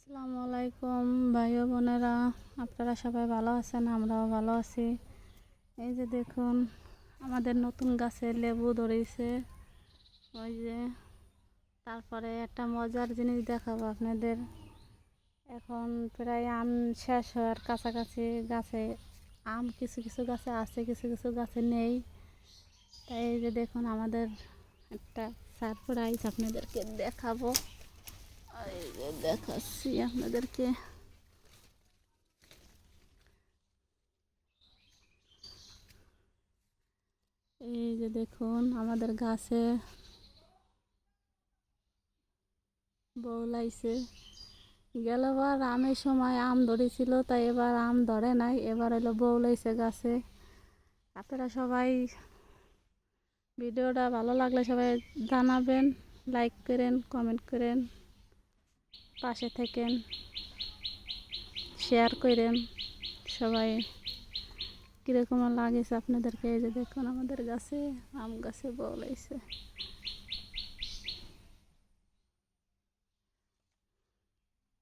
আসসালামু আলাইকুম ভাই ও বোনেরা, আপনারা সবাই ভালো আছেন? আমরাও ভালো আছি। এই যে দেখুন, আমাদের নতুন গাছে লেবু ধরেছে। ওই যে তারপরে একটা মজার জিনিস দেখাবো আপনাদের। এখন প্রায় আম শেষ হওয়ার কাছাকাছি। গাছে আম কিছু কিছু গাছে আছে, কিছু কিছু গাছে নেই। তাই এই যে দেখুন, আমাদের একটা সারপ্রাইজ আপনাদেরকে দেখাবো। এই যে দেখাচ্ছি আপনাদেরকে। এই যে দেখুন, আমাদের গাছে বউলাইছে। গেলবার আমের সময় আম ধরেছিল, তাই এবার আম ধরে নাই, এবার হলো বউলাইছে গাছে। আপনারা সবাই ভিডিওটা ভালো লাগলে সবাই জানাবেন, লাইক করেন, কমেন্ট করেন, পাশে থেকেন, শেয়ার করেন। সবাই কীরকম লাগেছে আপনাদেরকে। এই যে দেখুন, আমাদের গাছে আম গাছে বউলাইছে।